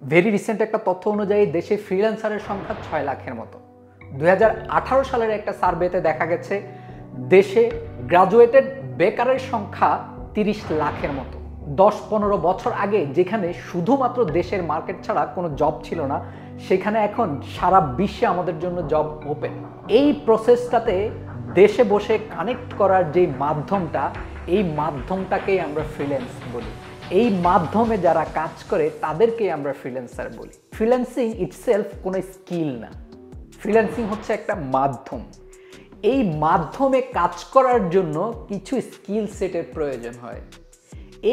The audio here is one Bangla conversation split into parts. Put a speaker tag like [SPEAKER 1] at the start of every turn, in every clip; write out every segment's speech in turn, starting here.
[SPEAKER 1] ভেরি রিসেন্ট একটা তথ্য অনুযায়ী দেশে ফ্রিল্যান্সারের সংখ্যা 6 লাখের মতো। 2018 সালের একটা সার্ভেতে দেখা গেছে দেশে গ্রাজুয়েটেড বেকারের সংখ্যা 30 লাখের মতো। 10-15 বছর আগে যেখানে শুধুমাত্র দেশের মার্কেট ছাড়া কোনো জব ছিল না, সেখানে এখন সারা বিশ্বে আমাদের জন্য জব ওপেন। এই প্রসেসটাতে দেশে বসে কানেক্ট করার যে মাধ্যমটা, এই মাধ্যমটাকেই আমরা ফ্রিল্যান্স বলি। এই মাধ্যমে যারা কাজ করে তাদেরকেই আমরা ফ্রিল্যান্সার বলি। ফ্রিল্যান্সিং ইটসেলফ কোনো স্কিল না, ফ্রিল্যান্সিং হচ্ছে একটা মাধ্যম। এই মাধ্যমে কাজ করার জন্য কিছু স্কিল সেটের প্রয়োজন হয়।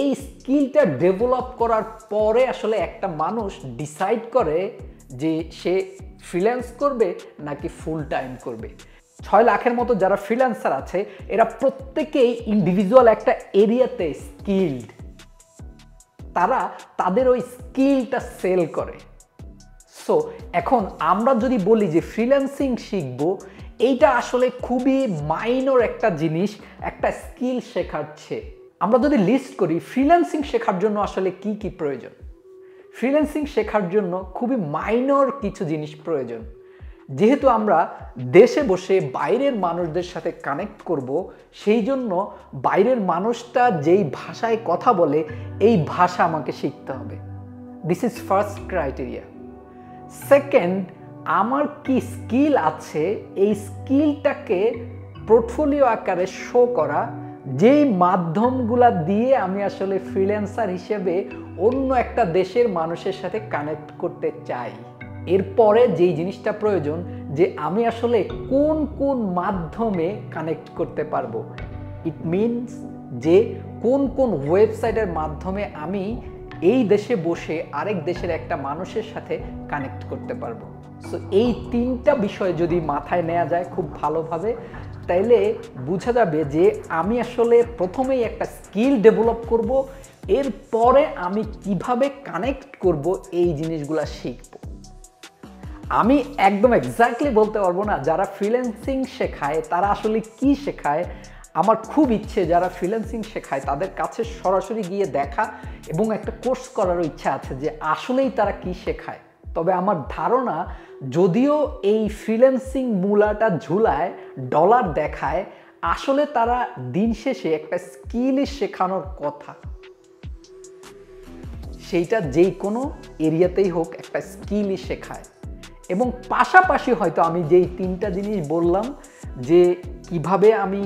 [SPEAKER 1] এই স্কিলটা ডেভেলপ করার পরে আসলে একটা মানুষ ডিসাইড করে যে সে ফ্রিল্যান্স করবে নাকি ফুল টাইম করবে। 6 লাখের মতো যারা ফ্রিল্যান্সার আছে এরা প্রত্যেকেই ইন্ডিভিজুয়াল একটা এরিয়াতে স্কিলড। তারা তাদের ওই স্কিলটা সেল করে। সো এখন আমরা যদি বলি যে ফ্রিল্যান্সিং শিখবো, এইটা আসলে খুবই মাইনর একটা জিনিস একটা স্কিল শেখার চেয়ে। আমরা যদি লিস্ট করি ফ্রিল্যান্সিং শেখার জন্য আসলে কি কি প্রয়োজন, ফ্রিল্যান্সিং শেখার জন্য খুবই মাইনর কিছু জিনিস প্রয়োজন। যেহেতু আমরা দেশে বসে বাইরের মানুষদের সাথে কানেক্ট করব, সেই জন্য বাইরের মানুষটা যেই ভাষায় কথা বলে এই ভাষা আমাকে শিখতে হবে। This is first criteria. Second, আমার কি স্কিল আছে এই স্কিলটাকে পোর্টফোলিও আকারে শো করা, যেই মাধ্যমগুলা দিয়ে আমি আসলে ফ্রিল্যান্সার হিসেবে অন্য একটা দেশের মানুষের সাথে কানেক্ট করতে চাই। এরপরে যেই জিনিসটা প্রয়োজন যে আমি আসলে কোন কোন মাধ্যমে কানেক্ট করতে পারবো। ইট মিনস যে কোন কোন ওয়েবসাইটের মাধ্যমে আমি এই দেশে বসে আরেক দেশের একটা মানুষের সাথে কানেক্ট করতে পারবো। সো এই তিনটা বিষয় যদি মাথায় নেওয়া যায় খুব ভালোভাবে, তাইলে বোঝা যাবে যে আমি আসলে প্রথমেই একটা স্কিল ডেভেলপ করব, এরপরে আমি কিভাবে কানেক্ট করব এই জিনিসগুলো শিখব। আমি একদম এক্স্যাক্টলি বলতে পারবো না যারা ফ্রিল্যান্সিং শেখায় তারা আসলে কি শেখায়। আমার খুব ইচ্ছে যারা ফ্রিল্যান্সিং শেখায় তাদের কাছে সরাসরি গিয়ে দেখা এবং একটা কোর্স করারও ইচ্ছা আছে যে আসলেই তারা কি শেখায়। তবে আমার ধারণা যদিও এই ফ্রিল্যান্সিং মূলাটা ঝুলায়, ডলার দেখায়, আসলে তারা দিন শেষে একটা স্কিলই শেখানোর কথা। সেইটা যেই কোনো এরিয়াতেই হোক একটা স্কিলই শেখায়। এবং পাশাপাশি হয়তো আমি যেই তিনটা জিনিস বললাম যে কিভাবে আমি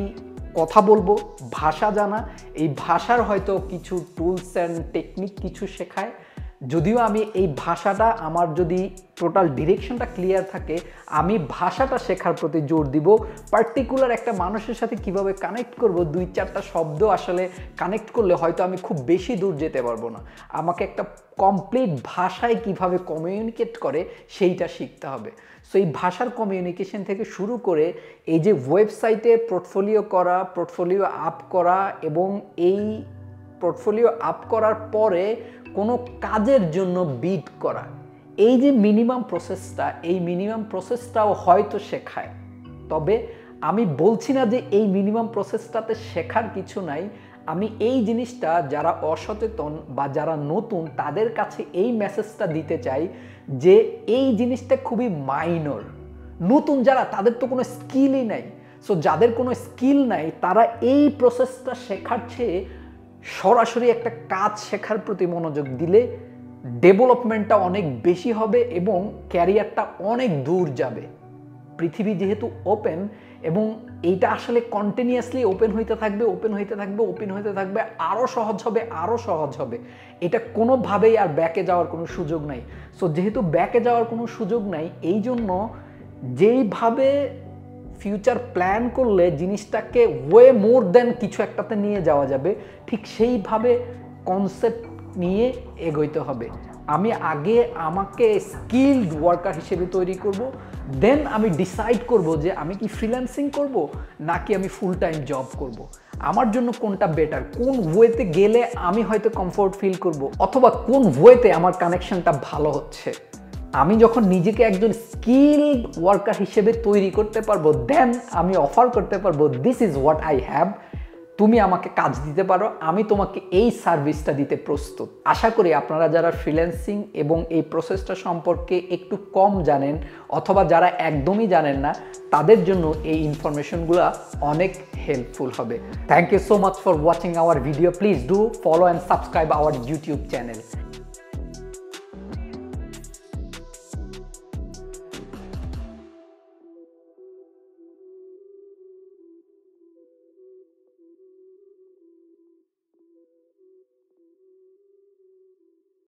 [SPEAKER 1] কথা বলবো, ভাষা জানা, এই ভাষার হয়তো কিছু টুলস অ্যান্ড টেকনিক কিছু শেখায়। যদিও আমি এই ভাষাটা আমার যদি টোটাল ডিরেকশনটা ক্লিয়ার থাকে আমি ভাষাটা শেখার প্রতি জোর দিব। পার্টিকুলার একটা মানুষের সাথে কিভাবে কানেক্ট করব, 2-4টা শব্দ আসলে কানেক্ট করলে হয়তো আমি খুব বেশি দূর যেতে পারবো না। আমাকে একটা কমপ্লিট ভাষায় কিভাবে কমিউনিকেট করে সেইটা শিখতে হবে। সো এই ভাষার কমিউনিকেশন থেকে শুরু করে এই যে ওয়েবসাইটে পোর্টফোলিও করা, পোর্টফোলিও আপ করা এবং এই পোর্টফোলিও আপ করার পরে কোনো কাজের জন্য বিড করা, এই যে মিনিমাম প্রসেসটা, এই মিনিমাম প্রসেসটাও হয়তো শেখায়। তবে আমি বলছি না যে এই মিনিমাম প্রসেসটাতে শেখার কিছু নাই। আমি এই জিনিসটা যারা অসচেতন বা যারা নতুন তাদের কাছে এই মেসেজটা দিতে চাই যে এই জিনিসটা খুবই মাইনর। নতুন যারা তাদের তো কোনো স্কিলই নাই। সো যাদের কোনো স্কিল নাই তারা এই প্রসেসটা শেখার চেয়ে সরাসরি একটা কাজ শেখার প্রতি মনোযোগ দিলে ডেভেলপমেন্টটা অনেক বেশি হবে এবং ক্যারিয়ারটা অনেক দূর যাবে। পৃথিবী যেহেতু ওপেন এবং এইটা আসলে কন্টিনিউয়াসলি ওপেন হইতে থাকবে, ওপেন হইতে থাকবে, ওপেন হইতে থাকবে, আরও সহজ হবে, আরও সহজ হবে। এটা কোনোভাবেই আর ব্যাকে যাওয়ার কোনো সুযোগ নাই। সো যেহেতু ব্যাকে যাওয়ার কোনো সুযোগ নাই, এই জন্য যেইভাবে ফিউচার প্ল্যান করলে জিনিসটাকে ওয়ে মোর দেন কিছু একটাতে নিয়ে যাওয়া যাবে, ঠিক সেইভাবে কনসেপ্ট নিয়ে এগোইতে হবে। আমি আগে আমাকে স্কিলড ওয়ার্কার হিসেবে তৈরি করব, দেন আমি ডিসাইড করব যে আমি কি ফ্রিল্যান্সিং করব নাকি আমি ফুল টাইম জব করব। আমার জন্য কোনটা বেটার, কোন ওয়েতে গেলে আমি হয়তো কমফোর্ট ফিল করব, অথবা কোন ওয়েতে আমার কানেকশনটা ভালো হচ্ছে। আমি যখন নিজেকে একজন স্কিলড ওয়ার্কার হিসেবে তৈরি করতে পারবো, দেন আমি অফার করতে পারবো this is what I have, তুমি আমাকে কাজ দিতে পারো, আমি তোমাকে এই সার্ভিসটা দিতে প্রস্তুত। আশা করি আপনারা যারা ফ্রিল্যান্সিং এবং এই প্রসেসটা সম্পর্কে একটু কম জানেন অথবা যারা একদমই জানেন না, তাদের জন্য এই ইনফরমেশনগুলো অনেক হেল্পফুল হবে। Thank you so much for watching our video. Please do follow and subscribe our YouTube channel.